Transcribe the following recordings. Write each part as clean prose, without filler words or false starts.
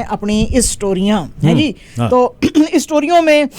अपनी इस स्टोरियां हैं जी। तो इस स्टोरियों में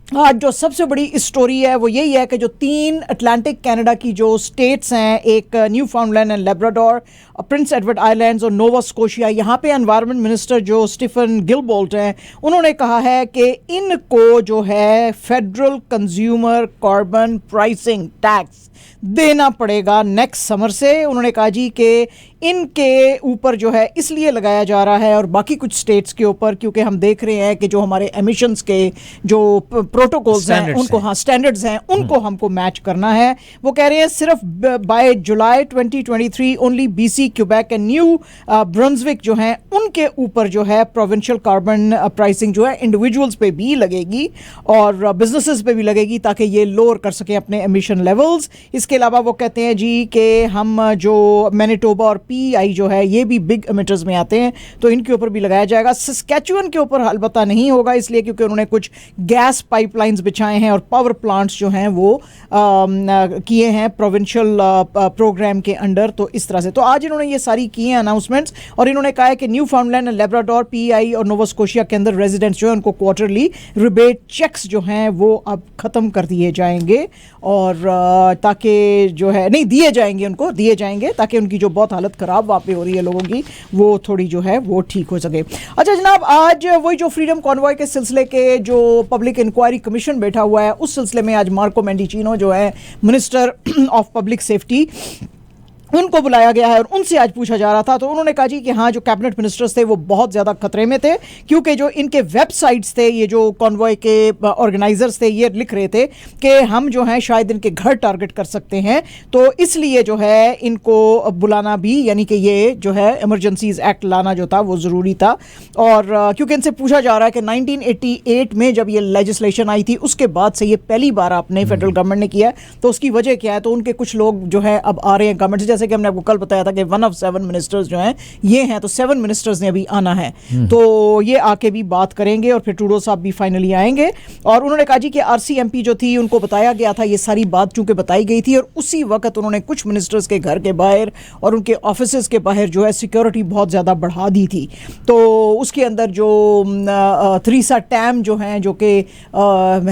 आज जो सबसे बड़ी स्टोरी है वो यही है कि जो 3 अटलांटिक कनाडा की जो स्टेट्स हैं, एक new फाउंडलैंड and Labrador, Prince Edward islands और नोवा स्कोशिया, यहाँ पे एनवायरनमेंट मिनिस्टर जो स्टीफन गिलबोल्ट हैं उन्होंने कहा है कि इनको जो है federal consumer carbon pricing tax देना पड़ेगा नेक्स्ट समर से। उन्होंने कहा जी कि इनके ऊपर जो है इसलिए लगाया जा रहा है और बाकी कुछ स्टेट्स के ऊपर, क्योंकि हम देख रहे हैं कि जो हमारे एमिशंस के जो प्रोटोकॉल्स हैं उनको, हाँ स्टैंडर्ड्स हैं, उनको हमको मैच करना है। वो कह रहे हैं सिर्फ by July 2023 only BC, Quebec and New Brunswick जो हैं उनके ऊपर जो है प्रोविंशियल कार्बन प्राइसिंग जो है इंडिविजुअल्स पे भी लगेगी और बिजनेसेस पे भी लगेगी ताकि ये लोअर कर सकें अपने एमिशन लेवल्स। इसके अलावा वो कहते हैं जी कि हम जो मैनिटोबा और पीआई जो है ये भी बिग एमिटर्स में आते हैं तो इनके ऊपर भी लगाया जाएगा। सस्कैचुअन के ऊपर अलबत्ता नहीं होगा इसलिए क्योंकि उन्होंने कुछ गैस पाइपलाइंस बिछाए हैं और पावर प्लांट्स जो हैं वो किए हैं प्रोविंशियल प्रोग्राम के अंडर। तो इस तरह से तो आज इन्होंने ये सारी की हैं अनाउंसमेंट्स और इन्होंने कहा है कि न्यू फाउंडलैंड एंड लेब्राडोर, पीआई और नोवा स्कोशिया के अंदर रेजिडेंट्स जो है उनको क्वार्टरली रिबेट चेक्स जो हैं वो अब खत्म कर दिए जाएंगे और ताकि जो है नहीं दिए जाएंगे, उनको दिए जाएंगे ताकि उनकी जो बहुत हालत खराब वहाँ पे हो रही है लोगों की वो थोड़ी जो है वो ठीक हो सके। अच्छा जनाब, आज वही जो फ्रीडम कॉन्वॉय के सिलसिले के जो पब्लिक इंक्वायरी कमीशन बैठा हुआ है उस सिलसिले में आज मार्को मेंडिचिनो जो है मिनिस्टर ऑफ पब्लिक सेफ्टी उनको बुलाया गया है और उनसे आज पूछा जा रहा था। तो उन्होंने कहा जी कि हाँ जो कैबिनेट मिनिस्टर्स थे वो बहुत ज़्यादा खतरे में थे क्योंकि जो इनके वेबसाइट्स थे, ये जो कॉन्वॉय के ऑर्गेनाइजर्स थे ये लिख रहे थे कि हम जो हैं शायद इनके घर टारगेट कर सकते हैं, तो इसलिए जो है इनको बुलाना भी, यानी कि ये जो है इमरजेंसीज एक्ट लाना जो था वो ज़रूरी था। और क्योंकि इनसे पूछा जा रहा है कि 1988 में जब ये लेजिस्लेशन आई थी उसके बाद से ये पहली बार आपने फेडरल गवर्नमेंट ने किया है, तो उसकी वजह क्या है। तो उनके कुछ लोग जो है अब आ रहे हैं गवर्नमेंट से, जैसे कि हमने आपको कल बताया था कि 1 of 7 मिनिस्टर्स जो हैं ये हैं, तो 7 मिनिस्टर्स ने अभी आना है तो ये आके भी बात करेंगे और फिर ट्रूडो साहब भी फाइनली आएंगे। और उन्होंने कहा जी कि आरसीएमपी जो थी उनको बताया गया था ये सारी बात चूंकि बताई गई थी और उसी वक्त उन्होंने कुछ मिनिस्टर्स के घर के बाहर और उनके ऑफिसेज के बाहर जो है सिक्योरिटी बहुत ज़्यादा बढ़ा दी थी। तो उसके अंदर जो थ्रीसा टैम जो हैं जो कि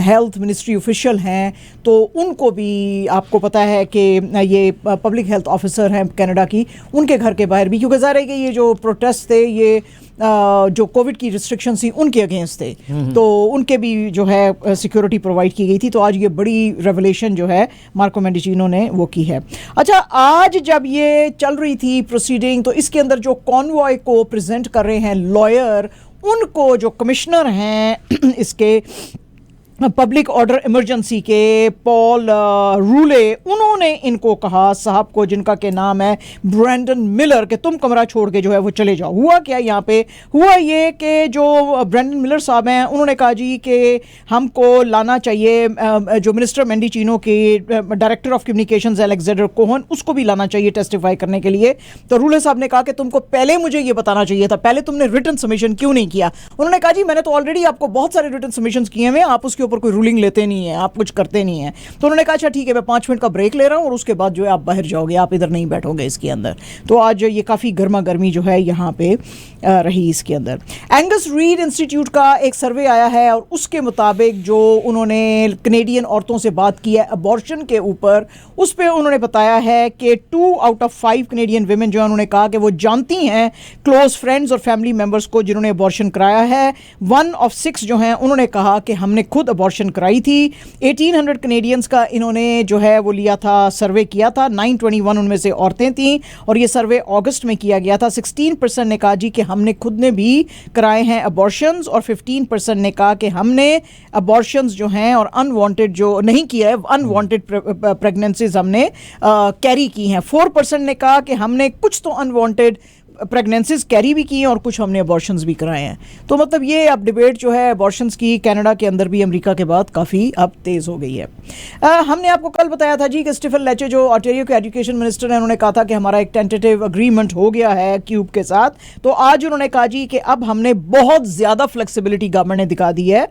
हेल्थ मिनिस्ट्री ऑफिशियल हैं तो उनको भी आपको पता है कि ये पब्लिक हेल्थ ऑफिसर हैं कनाडा की, उनके घर के बाहर भी, क्योंकि ज़ाहिर है कि ये जो प्रोटेस्ट थे ये जो कोविड की रिस्ट्रिक्शन थी उनके अगेंस्ट थे तो उनके भी जो है सिक्योरिटी प्रोवाइड की गई थी। तो आज ये बड़ी रेवलेशन जो है मार्को मेंडिचिनो ने वो की है। अच्छा, आज जब ये चल रही थी प्रोसीडिंग तो इसके अंदर जो कॉन्वॉय को प्रेजेंट कर रहे हैं लॉयर, उनको जो कमिश्नर हैं इसके पब्लिक ऑर्डर इमरजेंसी के पॉल रूले, उन्होंने इनको कहा साहब को जिनका के नाम है ब्रैंडन मिलर कि तुम कमरा छोड़ के जो है वो चले जाओ। हुआ क्या यहाँ पे, हुआ ये कि जो ब्रैंडन मिलर साहब हैं उन्होंने कहा जी कि हमको लाना चाहिए जो मिनिस्टर मेंडिचिनो के director of communications Alexander Cohen, उसको भी लाना चाहिए टेस्टिफाई करने के लिए। तो रूले साहब ने कहा कि तुमको पहले मुझे ये बताना चाहिए था, पहले तुमने रिटन सबमिशन क्यों नहीं किया। उन्होंने कहा जी मैंने तो ऑलरेडी आपको बहुत सारे रिटन सबमिशन किए हैं, आप उसके ऊपर कोई रूलिंग लेते नहीं है, आप कुछ करते नहीं है। तो उन्होंने कहा अच्छा ठीक है मैं 5 मिनट का ब्रेक ले रहा हूं और उसके बाद जो है आप बाहर जाओगे, आप इधर नहीं बैठोगे इसके अंदर। तो आज ये काफ़ी गर्मा गर्मी जो है यहाँ पे रही इसके अंदर। एंगस रीड इंस्टीट्यूट का एक सर्वे आया है और उसके मुताबिक जो उन्होंने कनेडियन औरतों से बात की है अबॉर्शन के ऊपर, उस पर उन्होंने बताया है कि 2 out of 5 कनेडियन विमेन जो है उन्होंने कहा कि वो जानती हैं क्लोज फ्रेंड्स और फैमिली मेम्बर्स को जिन्होंने अबॉर्शन कराया है। 1 of 6 जो हैं उन्होंने कहा कि हमने खुद अबॉर्शन कराई थी। 1800 कनेडियंस का इन्होंने जो है वो लिया था, सर्वे किया था, 921 उनमें से औरतें थीं और ये सर्वे अगस्त में किया गया था। 16% ने कहा जी कि हमने खुद ने भी कराए हैं अबॉर्शंस और 15% ने कहा कि हमने अबॉर्शंस जो हैं और अनवांटेड जो नहीं किया है, अनवांटेड प्रेगनेंसीज हमने कैरी की हैं। 4% ने कहा कि हमने कुछ तो अनवांटेड प्रेगनेंसीज कैरी भी की हैं और कुछ हमने अबॉर्शंस भी कराए हैं। तो मतलब ये अब डिबेट जो है अबॉर्शंस की कनाडा के अंदर भी अमेरिका के बाद काफ़ी अब तेज़ हो गई है। हमने आपको कल बताया था जी कि स्टीफन लेचे जो ऑन्टेरियो के एजुकेशन मिनिस्टर हैं उन्होंने कहा था कि हमारा एक टेंटेटिव अग्रीमेंट हो गया है क्यूब के साथ। तो आज उन्होंने कहा जी कि अब हमने बहुत ज़्यादा फ्लेक्सिबिलिटी गवर्नमेंट ने दिखा दी है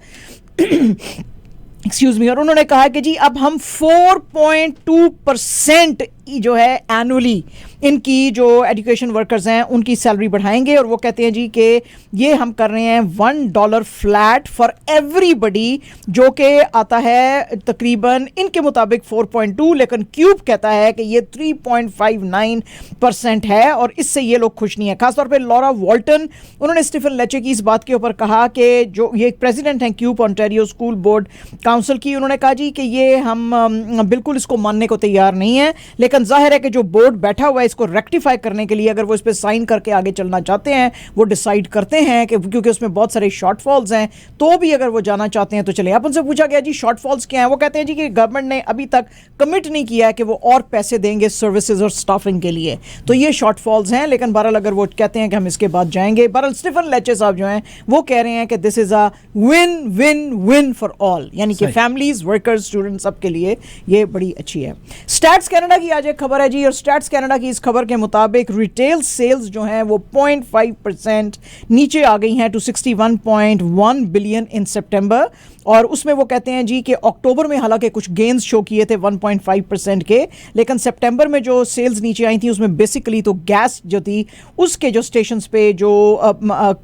एक्सक्यूज मी, और उन्होंने कहा कि जी अब हम 4.2% जो है एनुअली इनकी जो एजुकेशन वर्कर्स हैं उनकी सैलरी बढ़ाएंगे, और वो कहते हैं जी कि ये हम कर रहे हैं $1 फ्लैट फॉर एवरीबडी, जो कि आता है तकरीबन इनके मुताबिक 4.2, लेकिन क्यूब कहता है कि ये 3.59% है, और इससे ये लोग खुश नहीं है। खासतौर पे लॉरा वॉल्टन, उन्होंने स्टीफन लेचे की इस बात के ऊपर कहा कि जो ये प्रेसिडेंट हैं cube Ontario school board council की, उन्होंने कहा जी कि ये हम बिल्कुल इसको मानने को तैयार नहीं है, लेकिन जाहिर है कि जो बोर्ड बैठा हुआ है इसको रेक्टिफाई करने के लिए अगर वो इस पर साइन करके आगे चलना चाहते हैं, वो डिसाइड करते हैं कि क्योंकि उसमें बहुत सारे शॉर्टफॉल्स हैं, तो भी अगर वो जाना चाहते हैं तो चले। आप उनसे पूछा गया जी शॉर्टफॉल्स क्या है, वो कहते हैं जी कि गवर्नमेंट ने अभी तक कमिट नहीं किया है कि वो और पैसे देंगे सर्विसेज और स्टाफिंग के लिए, तो ये शॉर्टफॉल्स हैं। लेकिन बहरहाल अगर वो कहते हैं कि हम इसके बाद जाएंगे, बहरहाल स्टीफन लेचे साहब जो हैं वो कह रहे हैं कि this is a win win win for all, यानी कि फैमिलीज, वर्कर्स, स्टूडेंट्स, सबके लिए ये बड़ी अच्छी है। स्टैट्स कनाडा की आज एक खबर है जी, और स्टैट्स कनाडा की इस खबर के मुताबिक रिटेल सेल्स जो हैं वो 0.5% नीचे आ गई हैं टू 61.1 बिलियन इन सितंबर, और उसमें वो कहते हैं जी कि अक्टूबर में हालांकि कुछ गेन्स शो किए थे 1.5% के, लेकिन सितंबर में जो सेल्स नीचे आई थी उसमें बेसिकली तो गैस जो थी उसके जो स्टेशंस पे जो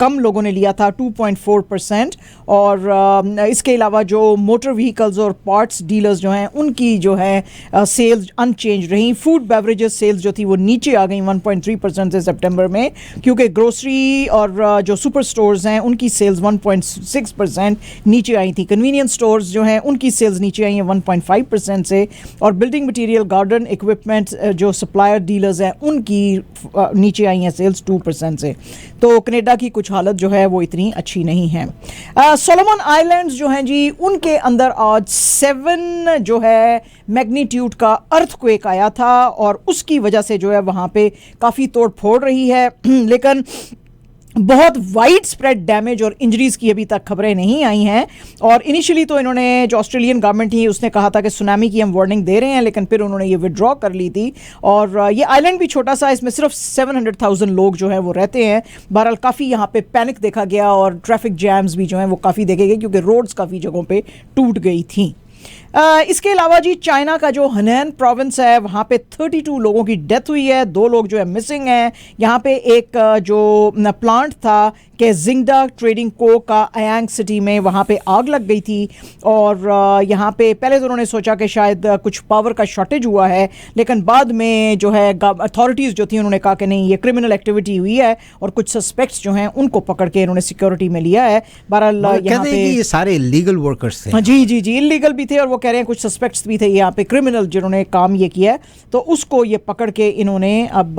कम लोगों ने लिया था 2.4%, और इसके अलावा जो मोटर व्हीकल्स और पार्ट्स डीलर्स जो हैं उनकी जो है सेल्स अनचेंज रही। फूड बेवरेजेस सेल्स जो थी वो नीचे आ गई 1.3% से सितंबर में, क्योंकि ग्रोसरी और जो सुपर स्टोर्स हैं उनकी सेल्स 1.6% नीचे आई थी। कन्वीनियंस स्टोर्स जो हैं उनकी सेल्स नीचे आई हैं 1.5% से, और बिल्डिंग मटेरियल, गार्डन इक्विपमेंट जो सप्लायर डीलर्स हैं उनकी नीचे आई हैं सेल्स 2% से। तो कनाडा की कुछ हालत जो है वो इतनी अच्छी नहीं है। सोलोमन आइलैंड्स जो हैं जी उनके अंदर आज 7 जो है मैग्नीट्यूड का अर्थक्वेक आया था, और उसकी वजह से जो है वहाँ पे काफ़ी तोड़ फोड़ रही है, लेकिन बहुत वाइड स्प्रेड डैमेज और इंजरीज की अभी तक खबरें नहीं आई हैं। और इनिशियली तो इन्होंने, जो ऑस्ट्रेलियन गवर्नमेंट थी उसने कहा था कि सुनामी की हम वार्निंग दे रहे हैं, लेकिन फिर उन्होंने ये विड्रॉ कर ली थी। और ये आइलैंड भी छोटा सा, इसमें सिर्फ 700,000 लोग जो हैं वो रहते हैं। बहरहाल काफ़ी यहाँ पे पैनिक देखा गया, और ट्रैफिक जैम्स भी जो हैं वो काफ़ी देखे गए, क्योंकि रोड्स काफ़ी जगहों पर टूट गई थी। इसके अलावा जी चाइना का जो हनैन प्रोविंस है वहाँ पे 32 लोगों की डेथ हुई है, 2 लोग जो है मिसिंग हैं। यहाँ पे एक जो प्लांट था कि जिंगडा ट्रेडिंग को का अयांग सिटी में, वहाँ पे आग लग गई थी, और यहाँ पे पहले तो उन्होंने सोचा कि शायद कुछ पावर का शॉर्टेज हुआ है, लेकिन बाद में जो है अथॉरिटीज़ जो थी उन्होंने कहा कि नहीं, ये क्रिमिनल एक्टिविटी हुई है, और कुछ सस्पेक्ट्स जो हैं उनको पकड़ के इन्होंने सिक्योरिटी में लिया है। बहरहाल यहाँ पे ये सारे इलीगल वर्कर्स थे। जी जी जी, इलीगल भी थे, और वो कह रहे हैं कुछ सस्पेक्ट्स भी थे यहाँ पे, क्रिमिनल जिन्होंने काम ये किया है, तो उसको ये पकड़ के इन्होंने अब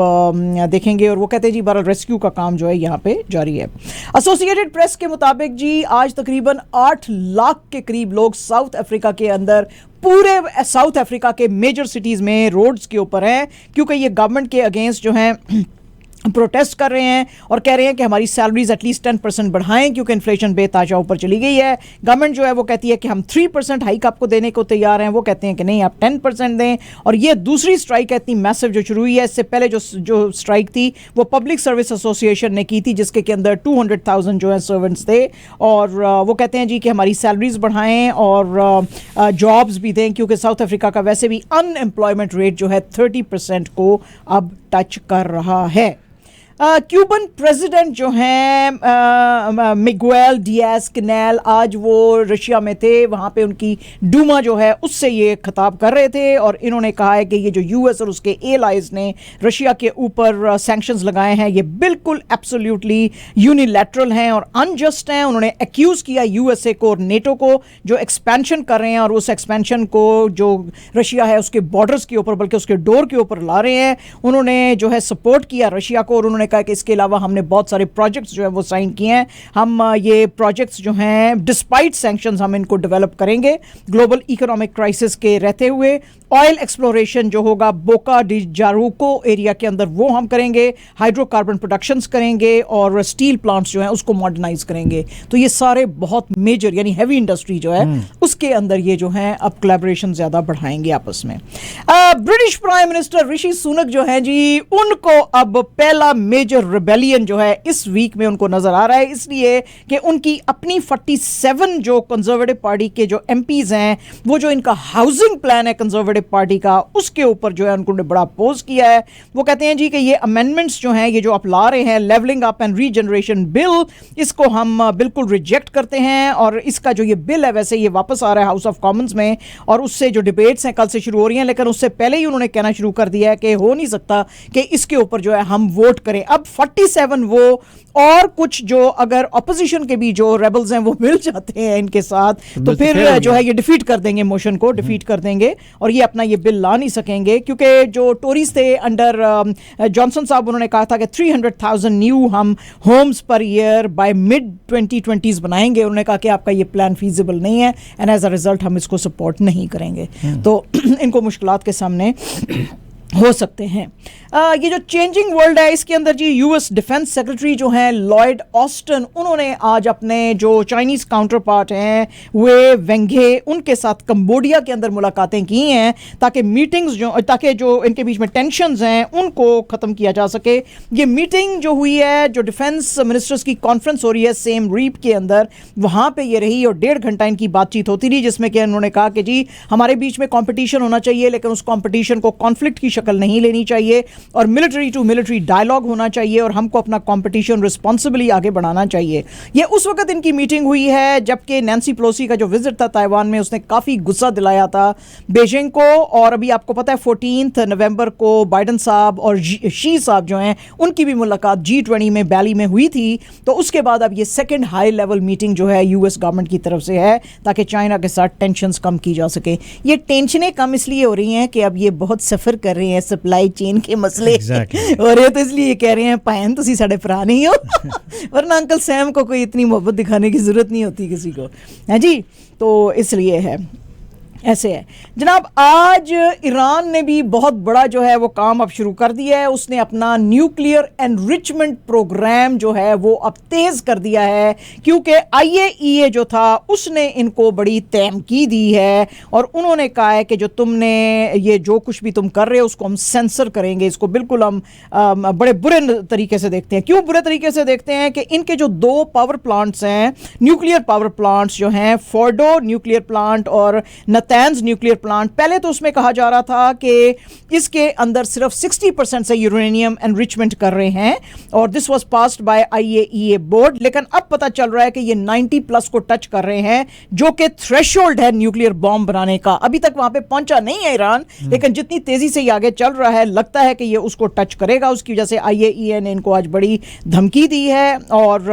देखेंगे। और वो कहते हैं जी बहरहाल रेस्क्यू का काम जो है यहाँ पे जारी है। एसोसिएटेड प्रेस के मुताबिक जी आज तकरीबन 8 लाख के करीब लोग साउथ अफ्रीका के अंदर, पूरे साउथ अफ्रीका के मेजर सिटीज़ में रोड्स के ऊपर हैं, क्योंकि ये गवर्नमेंट के अगेंस्ट जो हैं प्रोटेस्ट कर रहे हैं, और कह रहे हैं कि हमारी सैलरीज एटलीस्ट 10% बढ़ाएं, क्योंकि इन्फ्लेशन बेताजा ऊपर चली गई है। गवर्नमेंट जो है वो कहती है कि हम 3% हाइक आपको देने को तैयार हैं, वो कहते हैं कि नहीं, आप 10% दें। और ये दूसरी स्ट्राइक है इतनी मैसिव जो शुरू हुई है। इससे पहले जो स्ट्राइक थी वो पब्लिक सर्विस एसोसिएशन ने की थी, जिसके के अंदर 200,000 जो है सर्वेंट्स थे, और वो कहते हैं जी कि हमारी सैलरीज बढ़ाएं और जॉब्स भी दें, क्योंकि साउथ अफ्रीका का वैसे भी अनएम्प्लॉयमेंट रेट जो है 30% को अब टच कर रहा है। क्यूबन प्रेसिडेंट जो हैं मिगुएल डियाज कैनेल, आज वो रशिया में थे, वहाँ पे उनकी डूमा जो है उससे ये खिताब कर रहे थे, और इन्होंने कहा है कि ये जो यूएस और उसके एलाइज ने रशिया के ऊपर सैंक्शंस लगाए हैं ये बिल्कुल एब्सोल्युटली यूनिलैटरल हैं और अनजस्ट हैं। उन्होंने एक्यूज़ किया यूएसए को और नेटो को, जो एक्सपेंशन कर रहे हैं, और उस एक्सपेंशन को जो रशिया है उसके बॉर्डर्स के ऊपर, बल्कि उसके डोर के ऊपर ला रहे हैं। उन्होंने जो है सपोर्ट किया रशिया को, और उन्होंने कहा कि इसके अलावा हमने बहुत सारे प्रोजेक्ट्स जो है वो साइन किए हैं, हम ये प्रोजेक्ट्स जो हैं डिस्पाइट सैंक्शंस हम इनको डेवलप करेंगे ग्लोबल इकोनॉमिक क्राइसिस के रहते हुए। ऑयल एक्सप्लोरेशन जो होगा बोका डी जारूको एरिया के अंदर वो हम करेंगे, हाइड्रोकार्बन प्रोडक्शंस करेंगे, और स्टील प्लांट्स जो हैं उसको मॉडर्नाइज करेंगे। तो ये सारे बहुत मेजर यानी हैवी इंडस्ट्री जो है उसके अंदर ये जो है अब कोलैबोरेशन ज़्यादा बढ़ाएंगे आपस में। British prime minister Rishi Sunak जो है जी, उनको अब पहला मेजर रिबेलियन जो है इस वीक में उनको नजर आ रहा है, इसलिए कि उनकी अपनी 47 जो कंजर्वेटिव पार्टी के जो एमपीज हैं, वो जो इनका हाउसिंग प्लान है कंजर्वेटिव पार्टी का, उसके ऊपर जो है उन्होंने बड़ा अपोज किया है। वो कहते हैं जी कि ये अमेंडमेंट्स जो हैं, ये जो आप ला रहे हैं levelling up and regeneration bill, इसको हम बिल्कुल रिजेक्ट करते हैं, और इसका जो ये बिल है वैसे ये वापस आ रहा है हाउस ऑफ कॉमन्स में, और उससे जो डिबेट्स हैं कल से शुरू हो रही हैं, लेकिन उससे पहले ही उन्होंने कहना शुरू कर दिया है कि हो नहीं सकता कि इसके ऊपर जो है हम वोट करें। अब 47 वो और कुछ जो अगर ऑपोजिशन के भी जो रेबल्स हैं वो मिल जाते हैं इनके साथ, तो फिर जो है ये डिफीट कर देंगे, मोशन को डिफीट कर देंगे, और ये अपना ये बिल ला नहीं सकेंगे, क्योंकि जो टोरीज थे अंडर जॉनसन साहब, उन्होंने कहा था कि 300,000 न्यू हम Holmes per year by mid 2020s बनाएंगे। उन्होंने कहा कि आपका ये प्लान फीजिबल नहीं है, एंड एज अ रिजल्ट हम इसको सपोर्ट नहीं करेंगे। तो इनको मुश्किलात के सामने हो सकते हैं। ये जो चेंजिंग वर्ल्ड है इसके अंदर जी यूएस डिफेंस सेक्रेटरी जो हैं लॉयड ऑस्टन, उन्होंने आज अपने जो चाइनीज काउंटर पार्ट हैं वे वेंघे, उनके साथ कंबोडिया के अंदर मुलाकातें की हैं, ताकि मीटिंग्स ताकि जो इनके बीच में टेंशन्स हैं उनको ख़त्म किया जा सके। ये मीटिंग जो हुई है, जो डिफेंस मिनिस्टर्स की कॉन्फ्रेंस हो रही है सेम रीप के अंदर, वहाँ पर ये रही और 1.5 घंटा इनकी बातचीत होती रही, जिसमें कि उन्होंने कहा कि जी हमारे बीच में कॉम्पिटिशन होना चाहिए, लेकिन उस कॉम्पिटिशन को कॉन्फ्लिक्ट की शक्ल नहीं लेनी चाहिए, और मिलिट्री टू मिलिट्री डायलॉग होना चाहिए, और हमको अपना कंपटीशन रिस्पॉन्सिबली आगे बढ़ाना चाहिए। ये उस वक्त इनकी मीटिंग हुई है जबकि नैन्सी पेलोसी का जो विजिट था ताइवान में, उसने काफ़ी गुस्सा दिलाया था बीजिंग को, और अभी आपको पता है 14 नवंबर को बाइडन साहब और शी साहब जो हैं उनकी भी मुलाकात G20 में बैली में हुई थी। तो उसके बाद अब ये सेकेंड हाई लेवल मीटिंग जो है यूएस गवर्नमेंट की तरफ से है, ताकि चाइना के साथ टेंशन्स कम की जा सके। ये टेंशनें कम इसलिए हो रही हैं कि अब ये बहुत सफ़र कर रहे हैं सप्लाई चेन के मसले और ये तो इसलिए कह रहे हैं पायन तुसी साढ़े भरा नहीं हो वरना अंकल सैम को कोई इतनी मोहब्बत दिखाने की जरूरत नहीं होती किसी को, है जी। तो इसलिए है, ऐसे है जनाब। आज ईरान ने भी बहुत बड़ा जो है वो काम अब शुरू कर दिया है, उसने अपना न्यूक्लियर एनरिचमेंट प्रोग्राम जो है वो अब तेज़ कर दिया है, क्योंकि IAEA जो था उसने इनको बड़ी तहमकी दी है, और उन्होंने कहा है कि जो तुमने ये जो कुछ भी तुम कर रहे हो उसको हम सेंसर करेंगे, इसको बिल्कुल हम बड़े बुरे तरीके से देखते हैं। क्यों बुरे तरीके से देखते हैं कि इनके जो 2 पावर प्लांट्स हैं, न्यूक्लियर पावर प्लांट्स जो हैं, फोर्डो न्यूक्लियर प्लांट और नतैंज न्यूक्लियर प्लांट, पहले तो उसमें कहा जा रहा था कि इसके अंदर सिर्फ 60% से यूरेनियम एनरिचमेंट कर रहे हैं, और this was passed by IAEA board, लेकिन अब पता चल रहा है कि ये 90+ को टच कर रहे हैं, जो कि थ्रेशोल्ड है न्यूक्लियर बॉम्ब बनाने का। अभी तक वहां पे पहुंचा नहीं है ईरान, लेकिन जितनी तेजी से ये आगे चल रहा है लगता है कि ये उसको टच करेगा। उसकी वजह से IAEA ने इनको आज बड़ी धमकी दी है, और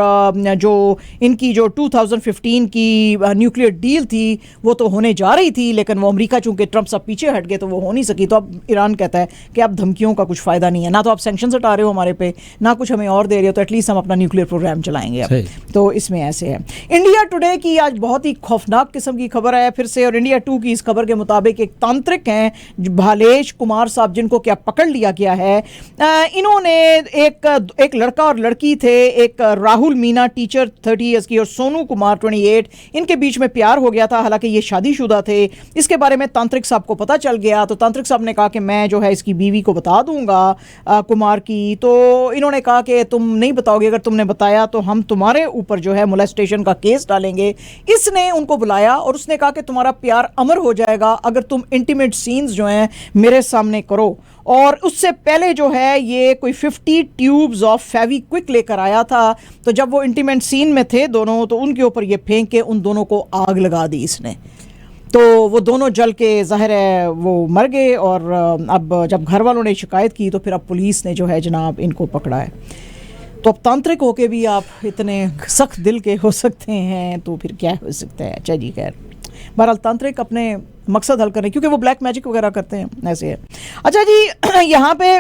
जो इनकी जो 2015 की न्यूक्लियर डील थी वो तो होने जा रही थी, लेकिन वो अमेरिका चूंकि ट्रंप सब पीछे हट गए तो वो हो नहीं सकी। तो अब ईरान कहता है कि अब धमकियों का कुछ फायदा नहीं है, ना तो आप सैंक्शंस हटा रहे हो हमारे पे, ना कुछ हमें और दे रहे हो, तो एटलीस्ट हम अपना न्यूक्लियर प्रोग्राम चलाएंगे अब। तो इसमें ऐसे है। इंडिया टुडे की आज बहुत ही खौफनाक किस्म की खबर है फिर से, और इंडिया 2 की इस खबर के मुताबिक एक तांत्रिक हैं भालेश कुमार साहब, जिनको क्या पकड़ लिया गया है। इन्होंने एक लड़का और लड़की थे, एक राहुल मीना टीचर 30 ईयर्स की और सोनू कुमार 28, इनके बीच में प्यार हो गया था, हालांकि ये शादीशुदा थे। इसके बारे में तांत्रिक साहब को पता चल गया, तो तांत्रिक साहब ने कहा कि मैं जो है इसकी बीवी को बता दूंगा कुमार की। तो इन्होंने कहा कि तुम नहीं बताओगे, अगर तुमने बताया तो हम तुम्हारे ऊपर जो है मोलेस्टेशन का केस डालेंगे। इसने उनको बुलाया और उसने कहा कि तुम्हारा प्यार अमर हो जाएगा अगर तुम इंटीमेट सीन्स जो हैं मेरे सामने करो। और उससे पहले जो है ये कोई 50 ट्यूब्स ऑफ फेविक्विक लेकर आया था, तो जब वो इंटीमेट सीन में थे दोनों, तो उनके ऊपर ये फेंक के उन दोनों को आग लगा दी इसने। तो वो दोनों जल के ज़ाहिर है वो मर गए, और अब जब घर वालों ने शिकायत की तो फिर अब पुलिस ने जो है जनाब इनको पकड़ा है। तो अब तांत्रिक होके भी आप इतने सख्त दिल के हो सकते हैं, तो फिर क्या हो सकता है। अच्छा जी, खैर बहरहाल तांत्रिक अपने मकसद हल करने, क्योंकि वो ब्लैक मैजिक वगैरह करते हैं, ऐसे है। अच्छा जी, यहाँ पे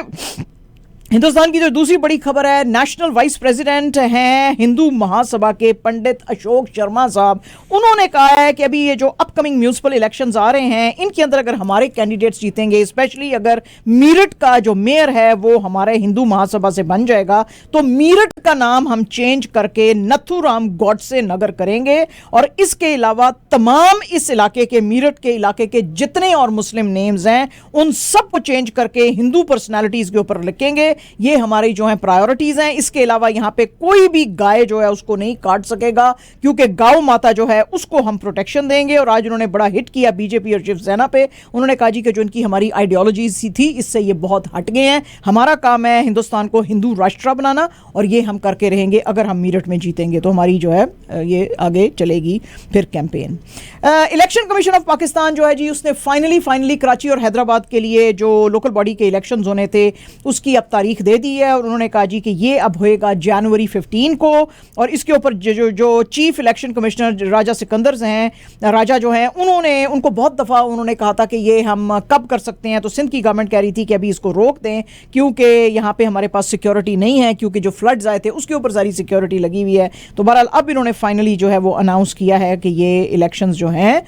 हिंदुस्तान की जो दूसरी बड़ी खबर है, नेशनल वाइस प्रेसिडेंट हैं हिंदू महासभा के पंडित अशोक शर्मा साहब। उन्होंने कहा है कि अभी ये जो अपकमिंग म्यूनिसिपल इलेक्शंस आ रहे हैं, इनके अंदर अगर हमारे कैंडिडेट्स जीतेंगे, स्पेशली अगर मीरठ का जो मेयर है वो हमारे हिंदू महासभा से बन जाएगा, तो मीरठ का नाम हम चेंज करके नथुराम गॉडसे नगर करेंगे, और इसके अलावा तमाम इस इलाके के, मीरठ के इलाके के जितने और मुस्लिम नेम्स हैं उन सब को चेंज करके हिंदू पर्सनैलिटीज के ऊपर लिखेंगे, ये हमारी जो है प्रायोरिटीज हैं। इसके अलावा यहाँ पे कोई भी गाय जो है उसको नहीं काट सकेगा, क्योंकि गौ माता जो है उसको हम प्रोटेक्शन देंगे। और आज उन्होंने बड़ा हिट किया बीजेपी और शिवसेना पे। उन्होंने कहा जी कि जो इनकी हमारी आइडियोलॉजी सी थी इससे ये बहुत हट गए हैं। हमारा काम है हिंदुस्तान को हिंदू राष्ट्र बनाना, और ये हम करके रहेंगे। अगर हम मेरठ में जीतेंगे तो हमारी जो है ये आगे चलेगी फिर campaign. Election commission of Pakistan जो है जी उसने फाइनली कराची और हैदराबाद के लिए जो लोकल बॉडी के इलेक्शन होने थे उसकी अब तारीख दे दी है। और उन्होंने कहा जी कि ये अब होएगा जनवरी 15 को। और इसके ऊपर जो चीफ इलेक्शन कमिश्नर राजा सिकंदर हैं, राजा जो हैं, उनको बहुत दफ़ा उन्होंने कहा था कि ये हम कब कर सकते हैं। तो सिंध की गवर्नमेंट कह रही थी कि अभी इसको रोक दें, क्योंकि यहाँ पे हमारे पास सिक्योरिटी नहीं है, क्योंकि जो फ्लड्स आए थे उसके ऊपर सारी सिक्योरिटी लगी हुई है। तो बहरहाल अब इन्होंने फाइनली जो है वो अनाउंस किया है कि ये इलेक्शंस जो हैं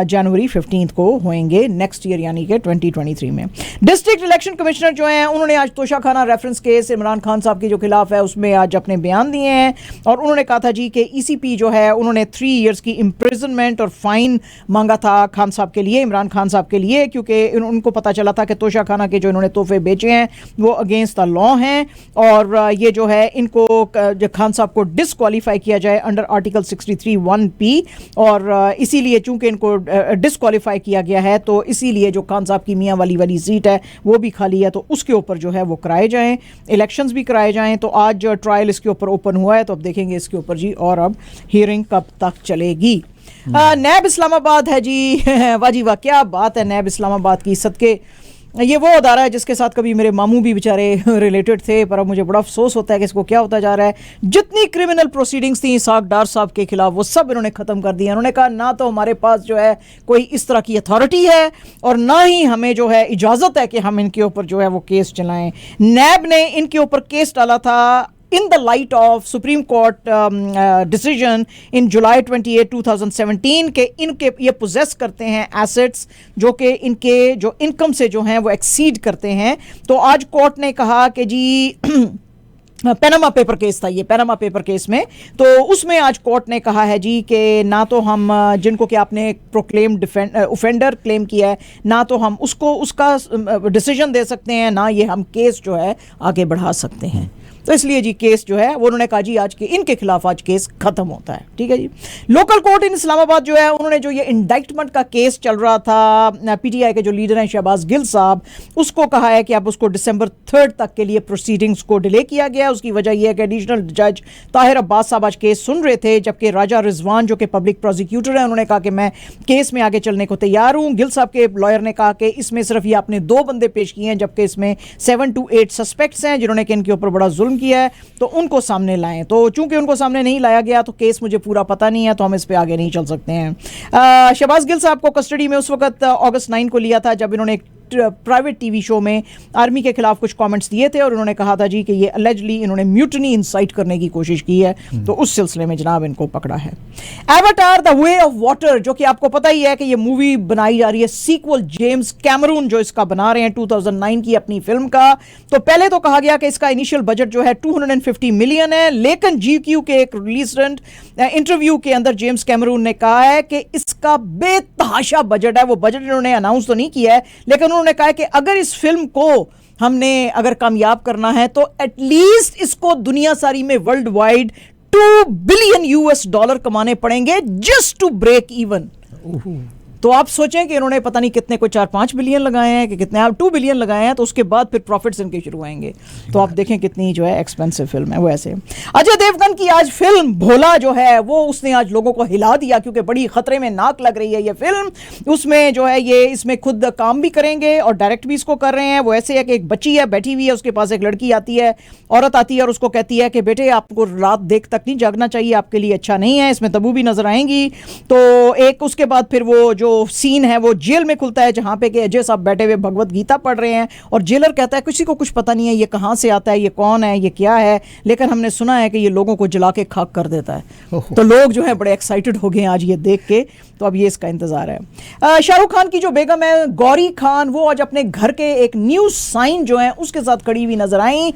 जनवरी 15 को होंगे नेक्स्ट ईयर, यानी कि 2023 में। डिस्ट्रिक्ट इलेक्शन कमिश्नर जो हैं उन्होंने आज तोशाखाना रेफरेंस केस इमरान खान साहब के जो खिलाफ है उसमें आज अपने बयान दिए हैं। और उन्होंने कहा था जी कि ईसीपी जो है उन्होंने 3 इयर्स की इम्प्रिजनमेंट और फाइन मांगा था खान साहब के लिए, इमरान खान साहब के लिए, क्योंकि उनको पता चला था कि तोशाखाना के जो इन्होंने तोहफे बेचे हैं वो अगेंस्ट द लॉ हैं। और ये जो है इनको जो खान साहब को डिसक्वालीफाई किया जाए अंडर आर्टिकल 63(1)(p)। और इसीलिए चूंकि इनको डिसक्वालीफाई किया गया है तो इसीलिए जो खान साहब की मियाँ वाली सीट है वो भी खाली है, तो उसके ऊपर जो है वो कराए जाएं, इलेक्शंस भी कराए जाएं। तो आज ट्रायल इसके ऊपर ओपन हुआ है, तो अब देखेंगे इसके ऊपर जी और अब हियरिंग कब तक चलेगी। नैब इस्लामाबाद है जी वाह जी वाह, क्या बात है नैब इस्लामाबाद की। सदके ये वो अदारा है जिसके साथ कभी मेरे मामू भी बेचारे रिलेटेड थे, पर अब मुझे बड़ा अफसोस होता है कि इसको क्या होता जा रहा है। जितनी क्रिमिनल प्रोसीडिंग्स थी इसाक डार साहब के खिलाफ वो सब इन्होंने ख़त्म कर दिया। उन्होंने कहा ना तो हमारे पास जो है कोई इस तरह की अथॉरिटी है और ना ही हमें जो है इजाज़त है कि हम इनके ऊपर जो है वो केस चलाएं। नैब ने इनके ऊपर केस डाला था in the light of Supreme Court decision in July 28, 2017 के इनके ये पोजेस करते हैं एसेट्स जो कि इनके जो इनकम से जो हैं वो एक्सीड करते हैं। तो आज कोर्ट ने कहा कि जी पैनामा पेपर केस था, ये पैनामा पेपर केस में, तो उसमें आज कोर्ट ने कहा है जी कि ना तो हम जिनको कि आपने प्रोक्लेम ऑफेंडर क्लेम किया है ना तो हम उसका डिसीजन दे सकते हैं, ना ये हम केस जो है आगे बढ़ा सकते हैं। तो इसलिए जी केस जो है वो उन्होंने कहा जी आज के इनके खिलाफ आज केस खत्म होता है। ठीक है जी। लोकल कोर्ट इन इस्लामाबाद जो है उन्होंने जो ये इंडाइटमेंट का केस चल रहा था पीटीआई के जो लीडर हैं शहबाज गिल साहब, उसको कहा है कि अब उसको दिसंबर 3 तक के लिए प्रोसीडिंग्स को डिले किया गया। उसकी वजह यह है कि एडिशनल जज ताहिर अब्बास साहब आज केस सुन रहे थे, जबकि राजा रिजवान जो कि पब्लिक प्रोसिक्यूटर है उन्होंने कहा कि मैं केस में आगे चलने को तैयार हूँ। गिल साहब के लॉयर ने कहा कि इसमें सिर्फ ये आपने 2 बंदे पेश किए हैं, जबकि इसमें 7 to 8 सस्पेक्ट्स हैं जिन्होंने कि इनके ऊपर बड़ा जुल्म किया है, तो उनको सामने लाएं। तो चूंकि उनको सामने नहीं लाया गया तो केस मुझे पूरा पता नहीं है, तो हम इस पे आगे नहीं चल सकते हैं। शहबाज गिल साहब को कस्टडी में उस वक्त अगस्त 9 को लिया था जब इन्होंने प्राइवेट टीवी शो में आर्मी के खिलाफ कुछ कमेंट्स दिए थे और उन्होंने कहा था जी कि ये अलेजली इन्होंने म्यूटनी इंसाइट करने की कोशिश की है, तो उस सिलसिले में जनाब इनको पकड़ा है। Avatar the way of water, जो कि आपको पता ही है कि ये मूवी बनाई जा रही है, सीक्वल जेम्स कैमरून जो इसका बना रहे हैं 2009 की अपनी फिल्म का। तो पहले तो कहा गया कि इसका इनिशियल बजट जो है 250 मिलियन है, लेकिन GQ के एक रिलीजेंट इंटरव्यू के अंदर जेम्स कैमरून ने कहा है कि इसका बेतहाशा बजट है। वो बजट इन्होंने अनाउंस तो नहीं किया है, लेकिन उन्होंने कहा है कि अगर इस फिल्म को हमने अगर कामयाब करना है तो एटलीस्ट इसको दुनिया सारी में वर्ल्ड वाइड $2 बिलियन कमाने पड़ेंगे जस्ट टू ब्रेक इवन। तो आप सोचें कि इन्होंने पता नहीं कितने को 4-5 बिलियन लगाए हैं कि कितने, आप 2 बिलियन लगाए हैं, तो उसके बाद फिर प्रॉफिट्स इनके शुरू होंगे। तो आप देखें कितनी जो है एक्सपेंसिव फिल्म है। वो ऐसे अजय देवगन की आज फिल्म भोला जो है वो उसने आज लोगों को हिला दिया, क्योंकि बड़ी खतरे में नाक लग रही है ये फिल्म। उसमें जो है ये इसमें खुद काम भी करेंगे और डायरेक्ट भी इसको कर रहे हैं। वो ऐसे है कि एक बच्ची है बैठी हुई है, उसके पास एक लड़की आती है, औरत आती है और उसको कहती है कि बेटे आपको रात देर तक नहीं जागना चाहिए, आपके लिए अच्छा नहीं है। इसमें तबू भी नजर आएंगी। तो एक उसके बाद फिर वो जो सीन है वो जेल में खुलता है जहां पे कि अजय साहब बैठे हुए भगवत गीता पढ़ रहे हैं और जेलर कहता है किसी को कुछ पता नहीं है ये कहां से आता है, ये कौन है, ये क्या है, लेकिन हमने सुना है कि ये लोगों को जला के खाक कर देता है। तो लोग जो है बड़े एक्साइटेड हो गए आज ये देख के। तो अब ये इसका इंतजार है। शाहरुख खान की जो बेगम है गौरी खान, वो आज अपने घर के एक न्यू साइन जो है उसके साथ खड़ी हुई नजर आई।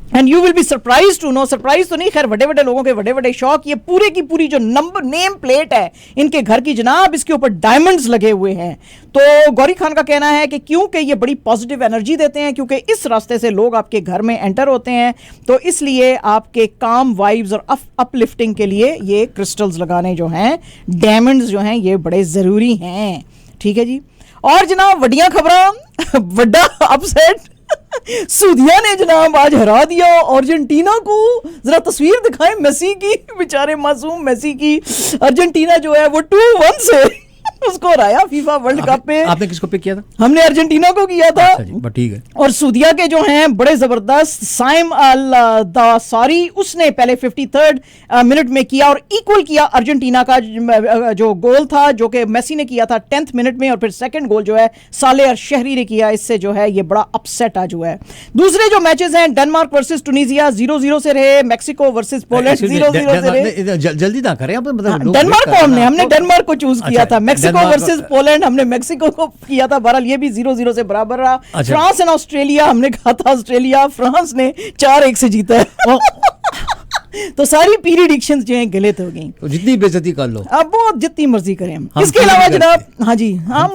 And you will be surprise to know, surprise तो नहीं, खैर बड़े बड़े लोगों के बड़े बड़े शौक, ये पूरे की पूरी जो नंबर नेम प्लेट है इनके घर की जनाब, इसके ऊपर डायमंड्स लगे हुए हैं। तो गौरी खान का कहना है कि क्योंकि ये बड़ी पॉजिटिव एनर्जी देते हैं, क्योंकि इस रास्ते से लोग आपके घर में एंटर होते हैं, तो इसलिए आपके काम वाइब्स और अपलिफ्टिंग के लिए ये क्रिस्टल्स लगाने जो हैं, डायमंड्स जो हैं, ये बड़े ज़रूरी हैं। ठीक है जी। और जनाब वड्डियां खबरां, वड्डा अपसेट सूदिया ने जनाब आज हरा दिया अर्जेंटीना को। जरा तस्वीर दिखाएं मेसी की, बेचारे मासूम मेसी की। अर्जेंटीना जो है वो 2-1 से उसको हराया फीफा वर्ल्ड कप पे। आपने किसको पिक किया था? हमने अर्जेंटीना को किया था। अच्छा ठीक है। और सूदिया के जो हैं बड़े जबरदस्त, साइम अल दासारी, उसने पहले 53rd मिनट में किया और इक्वल किया अर्जेंटीना का जो गोल था, जो कि मेसी ने किया था 10th मिनट में, और फिर सेकंड गोल जो है साले अल शहरी ने किया। इससे जो है ये बड़ा अपसेट आज हुआ है। दूसरे जो मैचेस हैं, डेनमार्क वर्सेस टूनिसिया 0-0 से रहे, मेक्सिको वर्सेस पोलैंड 0-0 से रहे। जल्दी ना करें, डेनमार्क को हमने डेनमार्क को चूज किया था, मेक्सिको वर्सेस पोलैंड हमने मेक्सिको को किया था। बहरहाल ये भी 0-0 से बराबर रहा। फ्रांस एंड ऑस्ट्रेलिया हमने कहा था ऑस्ट्रेलिया, फ्रांस ने 4-1 से जीता है। तो सारी प्रीडिक्शंस जो हैं गलत हो गई। तो जितनी बेइज्जती कर लो, अब वो जितनी मर्जी करें हम। इसके अलावा जनाब, हाँ जी, हम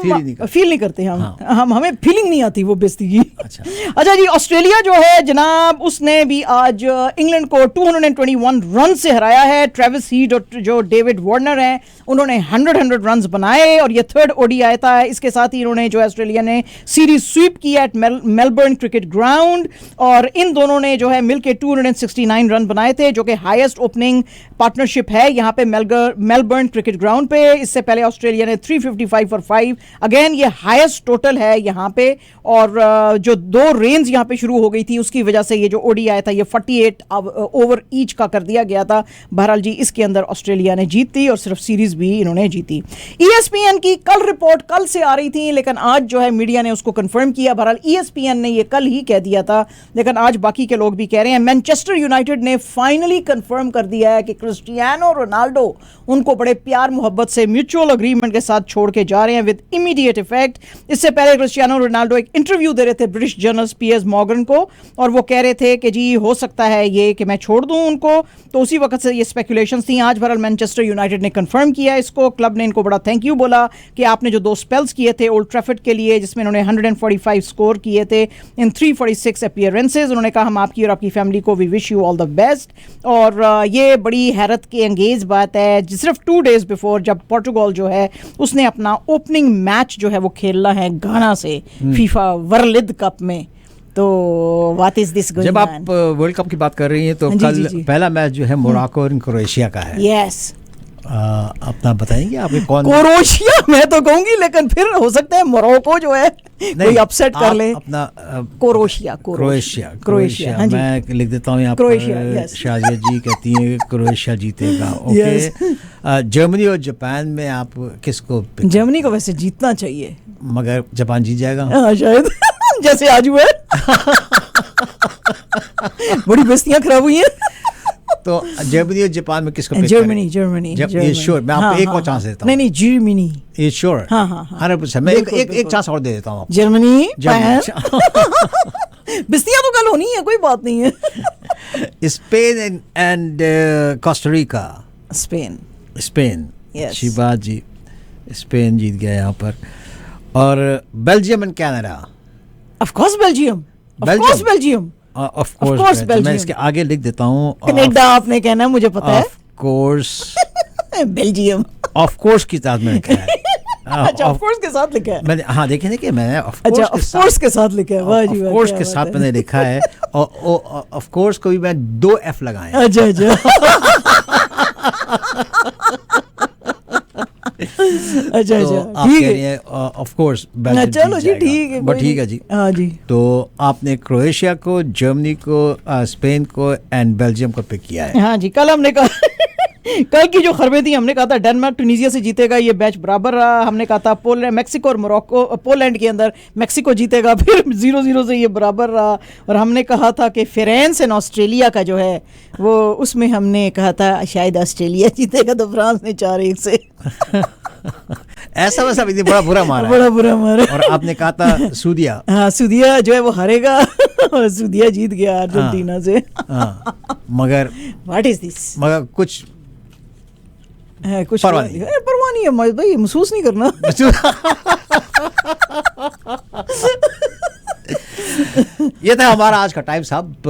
फील नहीं करते, हम हमें फीलिंग नहीं आती वो बेइज्जती की। अच्छा जी, ऑस्ट्रेलिया जो है जनाब, उसने भी आज इंग्लैंड को 221 रन से हराया है। ट्रेविस हीड और जो डेविड वार्नर हैं, उन्होंने 100 रन बनाए और ये 3rd ODI था। इसके साथ ही इन्होंने जो ऑस्ट्रेलिया ने सीरीज स्वीप किया एट मेलबर्न क्रिकेट ग्राउंड, और इन दोनों ने जो है मिलकर 269 रन बनाए थे, जो कि हाईएस्ट ओपनिंग पार्टनरशिप है यहाँ पे मेलबर्न क्रिकेट ग्राउंड पे। इससे पहले ऑस्ट्रेलिया ने 355 फॉर 5, अगेन ये हाईएस्ट टोटल है यहाँ पे। और जो 2 रेंज यहाँ पे शुरू हो गई थी, उसकी वजह से ये जो ODI था ये 48 ओवर ईच का कर दिया गया था। बहरहाल जी, इसके अंदर ऑस्ट्रेलिया ने जीती और सिर्फ सीरीज भी इन्होंने जीती। ESPN की कल रिपोर्ट कल से आ रही थी, लेकिन आज जो है मीडिया ने उसको कंफर्म किया। बहरहाल ESPN ने ये कल ही कह दिया था, लेकिन आज बाकी के लोग भी कह रहे हैं। मैनचेस्टर यूनाइटेड ने फाइनली कंफर्म कर दिया है कि क्रिस्टियानो रोनाल्डो उनको बड़े प्यार मोहब्बत से म्यूचुअल अग्रीमेंट के साथ छोड़ के जा रहे हैं विद इमीडिएट इफेक्ट। इससे पहले क्रिस्टियानो रोनाल्डो एक इंटरव्यू दे रहे थे ब्रिटिश जर्नलिस्ट पियर्स मॉर्गन को, और वो कह रहे थे कि जी हो सकता है ये कि मैं छोड़ दूं उनको। तो उसी वक्त से ये स्पेकुलेशंस थी। आज बहरहाल मैनचेस्टर यूनाइटेड ने कंफर्म किया इसको। क्लब ने इनको बड़ा थैंक यू बोला कि आपने जो 2 स्पेल्स किए थे ओल्ड ट्रैफर्ड के लिए, जिसमें इन्होंने 145 स्कोर किए थे इन 346 अपीयरेंसेस, उन्होंने कहा हम आपकी और आपकी फैमिली को we wish you all the best. और ये बड़ी हैरत की अंगेज बात है, सिर्फ 2 डेज बिफोर जब पोर्टुगल जो है उसने अपना ओपनिंग मैच जो है वो खेलना है गाना से फीफा वर्ल्ड कप में। तो व्हाट इज दिस गोइंग जब आप वर्ल्ड कप की बात कर रही हैं तो कल पहला मैच जो है मोरक्को और क्रोएशिया का है। यस, अपना बताएंगे आपके कौन? क्रोएशिया मैं तो कहूंगी, लेकिन फिर हो सकता है मोरक्को जो है कोई अपसेट कर ले। अपना क्रोएशिया मैं लिख देता हूँ यहाँ पर। शाजिया जी कहती हैं क्रोएशिया जीतेगा। ओके, जर्मनी और जापान में आप किसको? जर्मनी को वैसे जीतना चाहिए, मगर जापान जीत जाएगा शायद जैसे आज हुआ है। बड़ी बस्तियां खराब हुई हैं। तो जर्मनी और जापान में किसको? Germany sure. मैं आपको एक और चांस देता हूँ। नहीं जर्मनी। ये श्योर? हाँ 100%। मैं एक चांस और दे देता हूँ। जर्मनी। बस्तियां तो कल होनी है, कोई बात नहीं है। Spain and Costa Rica. Spain अच्छी बात जी, स्पेन जीत गया यहाँ पर। और Belgium and Canada. Of course Belgium. Of course मैं इसके आगे लिख देता हूँ कनाडा। आपने कहना है, मुझे पता है। Of course Belgium. Of course के साथ मैंने लिखा है। अच्छा, ऑफ कोर्स के साथ लिखा है मैंने। हाँ देखें कि मैंने ऑफ कोर्स के साथ लिखा है। वाह जी वाह, ऑफ कोर्स के साथ मैंने लिखा है। और ऑफ कोर्स को भी मैं 2 F लगाए। अच्छा ठीक है। ऑफ कोर्स चलो जी, ठीक है, ठीक है जी। हाँ जी। तो आपने क्रोएशिया को, जर्मनी को, स्पेन को एंड बेल्जियम को पिक किया है। हाँ जी। कल हमने कहा कल की जो खबरें थी, हमने कहा था डेनमार्क ट्यूनीसिया से जीतेगा, ये मैच बराबर रहा। हमने कहा था मेक्सिको और मोरक्को, पोलैंड के अंदर मेक्सिको जीतेगा, फिर 0-0 से ये बराबर रहा। और हमने कहा था कि फ्रांस एंड ऑस्ट्रेलिया का जो है वो, उसमें हमने कहा था शायद ऑस्ट्रेलिया जीतेगा, तो फ्रांस ने 4-1 से ऐसा वैसा भी बड़ा बुरा मारा है। बड़ा बुरा मारा। और आपने कहा था सूदिया, हाँ सूदिया जो है वो हारेगा और सूदिया जीत गया अर्जेंटीना से। हाँ, मगर व्हाट इज दिस, मगर कुछ कुछ परवाह नहीं। परवाह नहीं है भाई, महसूस नहीं करना। ये था हमारा आज का टाइम साहब।